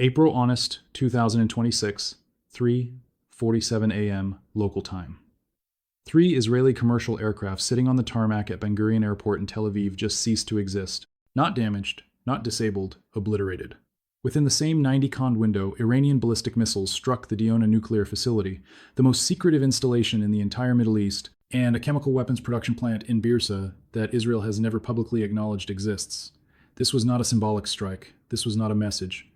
April Honest, 2026, 3:47 a.m. local time. 3 Israeli commercial aircraft sitting on the tarmac at Ben Gurion Airport in Tel Aviv just ceased to exist. Not damaged, not disabled, obliterated. Within the same 90-con window, Iranian ballistic missiles struck the Dimona nuclear facility, the most secretive installation in the entire Middle East, and a chemical weapons production plant in Beersheba that Israel has never publicly acknowledged exists. This was not a symbolic strike. This was not a message.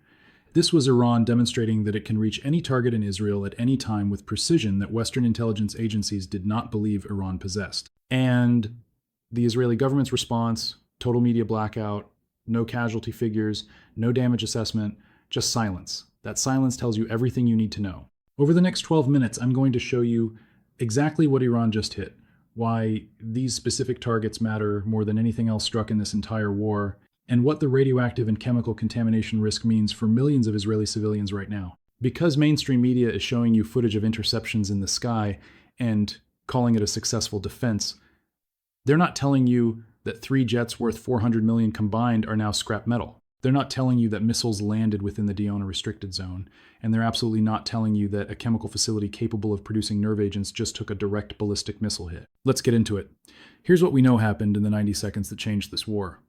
This was Iran demonstrating that it can reach any target in Israel at any time with precision that Western intelligence agencies did not believe Iran possessed. And the Israeli government's response, total media blackout, no casualty figures, no damage assessment, just silence. That silence tells you everything you need to know. Over the next 12 minutes, I'm going to show you exactly what Iran just hit, why these specific targets matter more than anything else struck in this entire war, and what the radioactive and chemical contamination risk means for millions of Israeli civilians right now. Because mainstream media is showing you footage of interceptions in the sky and calling it a successful defense, they're not telling you that 3 jets worth $400 million combined are now scrap metal. They're not telling you that missiles landed within the Dimona restricted zone, and they're absolutely not telling you that a chemical facility capable of producing nerve agents just took a direct ballistic missile hit. Let's get into it. Here's what we know happened in the 90 seconds that changed this war.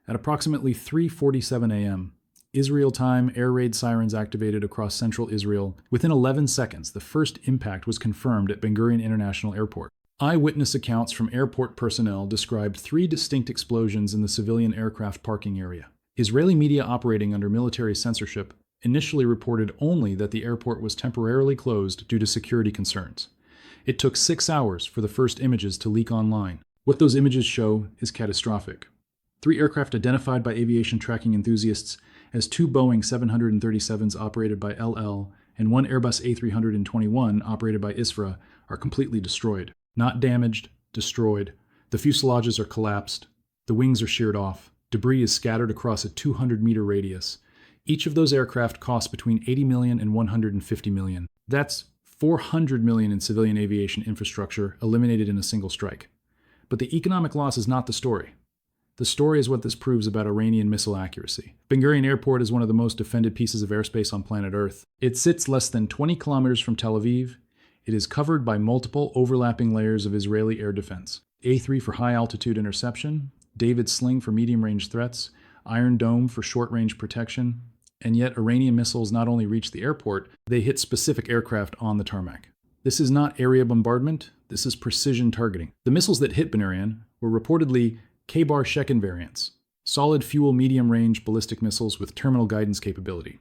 At approximately 3:47 a.m., Israel time, air raid sirens activated across central Israel. Within 11 seconds, the first impact was confirmed at Ben Gurion International Airport. Eyewitness accounts from airport personnel described 3 distinct explosions in the civilian aircraft parking area. Israeli media operating under military censorship initially reported only that the airport was temporarily closed due to security concerns. It took 6 hours for the first images to leak online. What those images show is catastrophic. 3 aircraft identified by aviation tracking enthusiasts as 2 Boeing 737s operated by LL and 1 Airbus A321 operated by ISFRA are completely destroyed. Not damaged, destroyed. The fuselages are collapsed. The wings are sheared off. Debris is scattered across a 200-meter radius. Each of those aircraft costs between $80 million and $150 million. That's $400 million in civilian aviation infrastructure eliminated in a single strike. But the economic loss is not the story. The story is what this proves about Iranian missile accuracy. Ben Gurion Airport is one of the most defended pieces of airspace on planet Earth. It sits less than 20 kilometers from Tel Aviv. It is covered by multiple overlapping layers of Israeli air defense. A3 for high-altitude interception, David Sling for medium-range threats, Iron Dome for short-range protection, and yet Iranian missiles not only reach the airport, they hit specific aircraft on the tarmac. This is not area bombardment, this is precision targeting. The missiles that hit Ben Gurion were reportedly K-bar Shekin variants, solid fuel medium-range ballistic missiles with terminal guidance capability.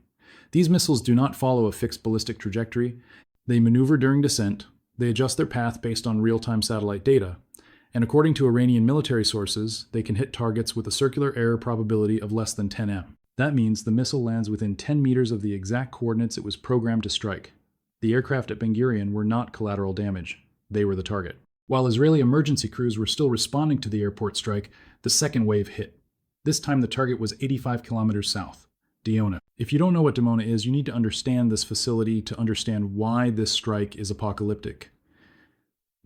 These missiles do not follow a fixed ballistic trajectory. They maneuver during descent, they adjust their path based on real-time satellite data, and according to Iranian military sources, they can hit targets with a circular error probability of less than 10 m. That means the missile lands within 10 meters of the exact coordinates it was programmed to strike. The aircraft at Ben Gurion were not collateral damage. They were the target. While Israeli emergency crews were still responding to the airport strike, the second wave hit. This time the target was 85 kilometers south, Dimona. If you don't know what Dimona is, you need to understand this facility to understand why this strike is apocalyptic.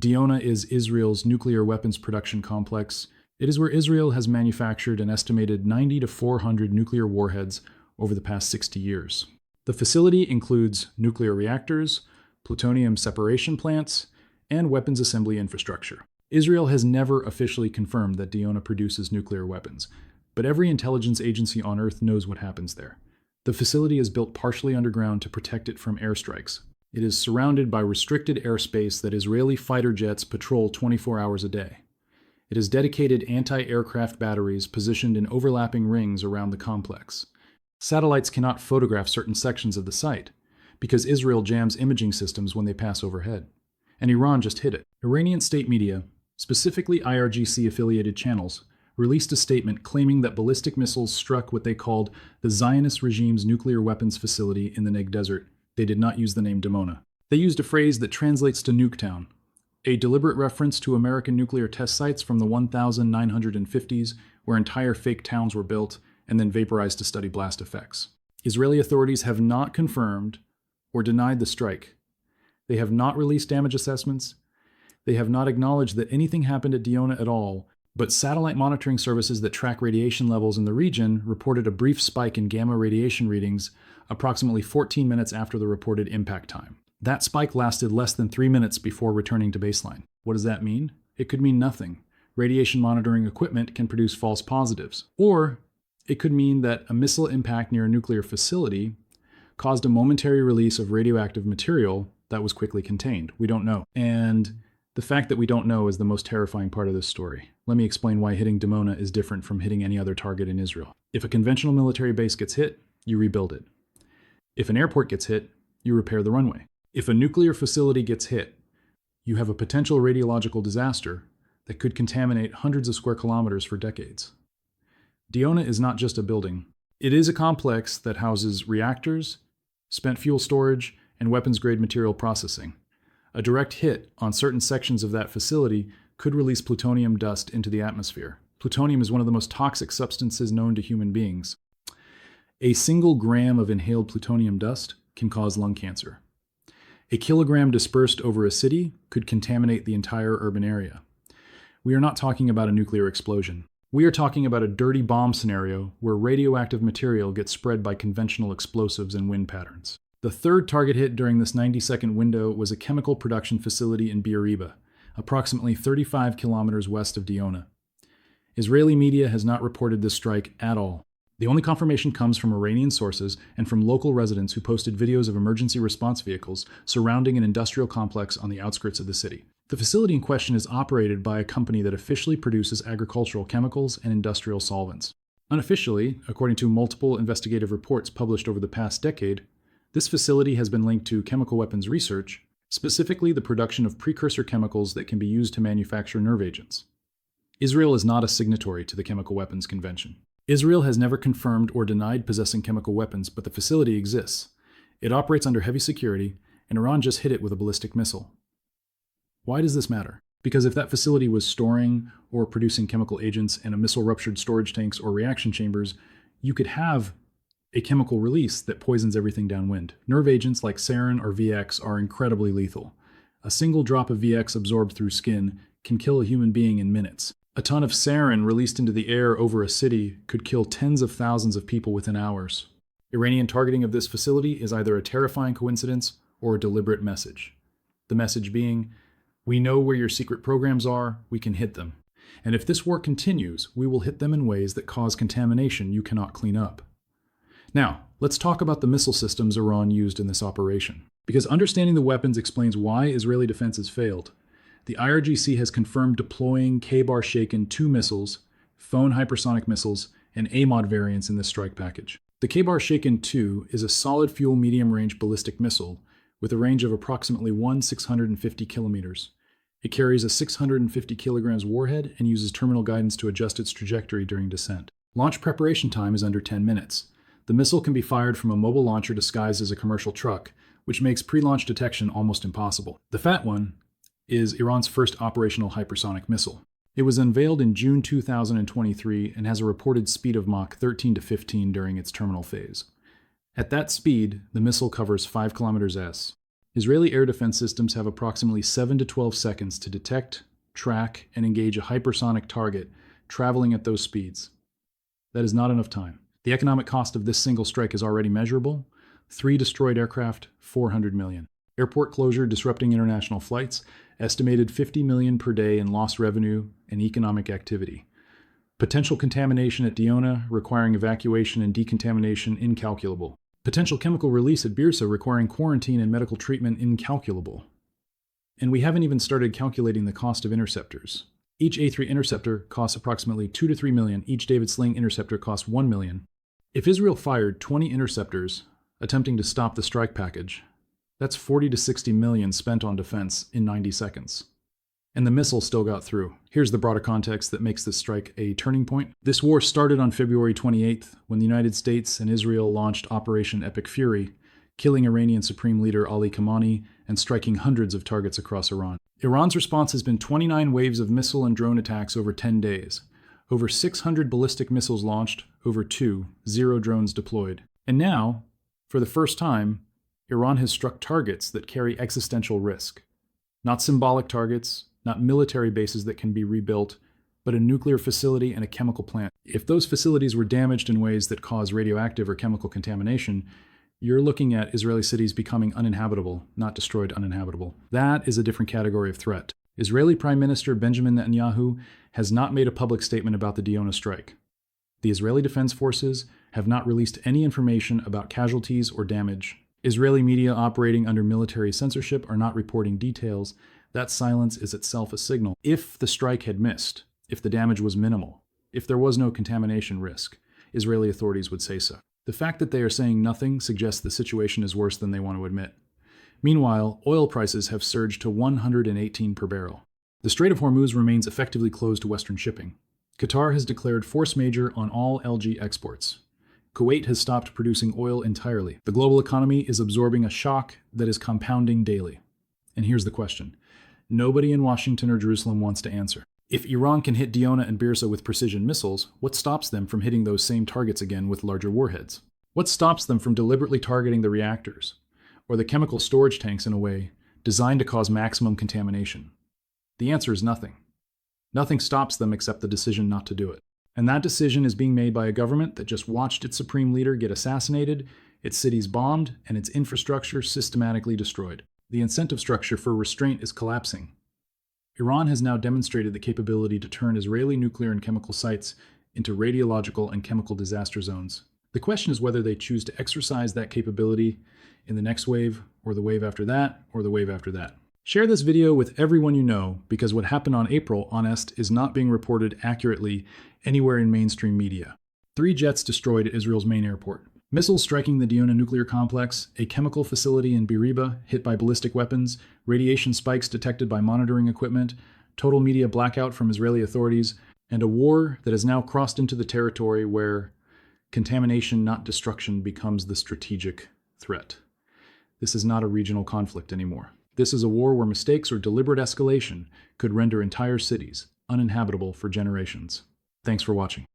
Dimona is Israel's nuclear weapons production complex. It is where Israel has manufactured an estimated 90 to 400 nuclear warheads over the past 60 years. The facility includes nuclear reactors, plutonium separation plants, and weapons assembly infrastructure. Israel has never officially confirmed that Dimona produces nuclear weapons, but every intelligence agency on Earth knows what happens there. The facility is built partially underground to protect it from airstrikes. It is surrounded by restricted airspace that Israeli fighter jets patrol 24 hours a day. It has dedicated anti-aircraft batteries positioned in overlapping rings around the complex. Satellites cannot photograph certain sections of the site because Israel jams imaging systems when they pass overhead. And Iran just hit it. Iranian state media, specifically IRGC-affiliated channels, released a statement claiming that ballistic missiles struck what they called the Zionist regime's nuclear weapons facility in the Negev Desert. They did not use the name Dimona. They used a phrase that translates to Nuketown, a deliberate reference to American nuclear test sites from the 1950s where entire fake towns were built and then vaporized to study blast effects. Israeli authorities have not confirmed or denied the strike. They have not released damage assessments. They have not acknowledged that anything happened at Dimona at all, But satellite monitoring services that track radiation levels in the region reported a brief spike in gamma radiation readings approximately 14 minutes after the reported impact time. That spike lasted less than 3 minutes before returning to baseline. What does that mean? It could mean nothing. Radiation monitoring equipment can produce false positives. Or it could mean that a missile impact near a nuclear facility caused a momentary release of radioactive material that was quickly contained. We don't know. And the fact that we don't know is the most terrifying part of this story. Let me explain why hitting Dimona is different from hitting any other target in Israel. If a conventional military base gets hit, you rebuild it. If an airport gets hit, you repair the runway. If a nuclear facility gets hit, you have a potential radiological disaster that could contaminate hundreds of square kilometers for decades. Dimona is not just a building. It is a complex that houses reactors, spent fuel storage, and weapons-grade material processing. A direct hit on certain sections of that facility could release plutonium dust into the atmosphere. Plutonium is one of the most toxic substances known to human beings. A single gram of inhaled plutonium dust can cause lung cancer. A kilogram dispersed over a city could contaminate the entire urban area. We are not talking about a nuclear explosion. We are talking about a dirty bomb scenario where radioactive material gets spread by conventional explosives and wind patterns. The third target hit during this 90-second window was a chemical production facility in Beersheba, approximately 35 kilometers west of Dimona. Israeli media has not reported this strike at all. The only confirmation comes from Iranian sources and from local residents who posted videos of emergency response vehicles surrounding an industrial complex on the outskirts of the city. The facility in question is operated by a company that officially produces agricultural chemicals and industrial solvents. Unofficially, according to multiple investigative reports published over the past decade, this facility has been linked to chemical weapons research, specifically the production of precursor chemicals that can be used to manufacture nerve agents. Israel is not a signatory to the Chemical Weapons Convention. Israel has never confirmed or denied possessing chemical weapons, but the facility exists. It operates under heavy security, and Iran just hit it with a ballistic missile. Why does this matter? Because if that facility was storing or producing chemical agents and a missile ruptured storage tanks or reaction chambers, you could have a chemical release that poisons everything downwind. Nerve agents like sarin or VX are incredibly lethal. A single drop of VX absorbed through skin can kill a human being in minutes. A ton of sarin released into the air over a city could kill tens of thousands of people within hours. Iranian targeting of this facility is either a terrifying coincidence or a deliberate message. The message being, we know where your secret programs are, we can hit them. And if this war continues, we will hit them in ways that cause contamination you cannot clean up. Now, let's talk about the missile systems Iran used in this operation. Because understanding the weapons explains why Israeli defenses failed. The IRGC has confirmed deploying K-bar-Shaken 2 missiles, Phone hypersonic missiles, and AMOD variants in this strike package. The K-bar-Shaken 2 is a solid fuel medium-range ballistic missile with a range of approximately 650 kilometers. It carries a 650 kilograms warhead and uses terminal guidance to adjust its trajectory during descent. Launch preparation time is under 10 minutes. The missile can be fired from a mobile launcher disguised as a commercial truck, which makes pre-launch detection almost impossible. The Fat One is Iran's first operational hypersonic missile. It was unveiled in June 2023 and has a reported speed of Mach 13 to 15 during its terminal phase. At that speed, the missile covers 5 kilometers s. Israeli air defense systems have approximately 7 to 12 seconds to detect, track, and engage a hypersonic target traveling at those speeds. That is not enough time. The economic cost of this single strike is already measurable. 3 destroyed aircraft, $400 million. Airport closure disrupting international flights, estimated $50 million per day in lost revenue and economic activity. Potential contamination at Dimona requiring evacuation and decontamination incalculable. Potential chemical release at Beersheba requiring quarantine and medical treatment incalculable. And we haven't even started calculating the cost of interceptors. Each A3 interceptor costs approximately $2 to $3 million. Each David Sling interceptor costs $1 million. If Israel fired 20 interceptors attempting to stop the strike package, that's 40 to 60 million spent on defense in 90 seconds. And the missile still got through. Here's the broader context that makes this strike a turning point. This war started on February 28th when the United States and Israel launched Operation Epic Fury, killing Iranian Supreme Leader Ali Khamenei and striking hundreds of targets across Iran. Iran's response has been 29 waves of missile and drone attacks over 10 days. Over 600 ballistic missiles launched, over 0 drones deployed. And now, for the first time, Iran has struck targets that carry existential risk. Not symbolic targets, not military bases that can be rebuilt, but a nuclear facility and a chemical plant. If those facilities were damaged in ways that cause radioactive or chemical contamination, you're looking at Israeli cities becoming uninhabitable, not destroyed uninhabitable. That is a different category of threat. Israeli Prime Minister Benjamin Netanyahu has not made a public statement about the Dimona strike. The Israeli Defense Forces have not released any information about casualties or damage. Israeli media operating under military censorship are not reporting details. That silence is itself a signal. If the strike had missed, if the damage was minimal, if there was no contamination risk, Israeli authorities would say so. The fact that they are saying nothing suggests the situation is worse than they want to admit. Meanwhile, oil prices have surged to $118 per barrel. The Strait of Hormuz remains effectively closed to Western shipping. Qatar has declared force majeure on all LG exports. Kuwait has stopped producing oil entirely. The global economy is absorbing a shock that is compounding daily. And here's the question. Nobody in Washington or Jerusalem wants to answer. If Iran can hit Dimona and Birsa with precision missiles, what stops them from hitting those same targets again with larger warheads? What stops them from deliberately targeting the reactors or the chemical storage tanks in a way designed to cause maximum contamination? The answer is nothing. Nothing stops them except the decision not to do it. And that decision is being made by a government that just watched its supreme leader get assassinated, its cities bombed, and its infrastructure systematically destroyed. The incentive structure for restraint is collapsing. Iran has now demonstrated the capability to turn Israeli nuclear and chemical sites into radiological and chemical disaster zones. The question is whether they choose to exercise that capability in the next wave, or the wave after that, or the wave after that. Share this video with everyone you know, because what happened on April, honest, is not being reported accurately anywhere in mainstream media. 3 jets destroyed at Israel's main airport. Missiles striking the Dimona nuclear complex, a chemical facility in Beersheba hit by ballistic weapons, radiation spikes detected by monitoring equipment, total media blackout from Israeli authorities, and a war that has now crossed into the territory where contamination, not destruction, becomes the strategic threat. This is not a regional conflict anymore. This is a war where mistakes or deliberate escalation could render entire cities uninhabitable for generations. Thanks for watching.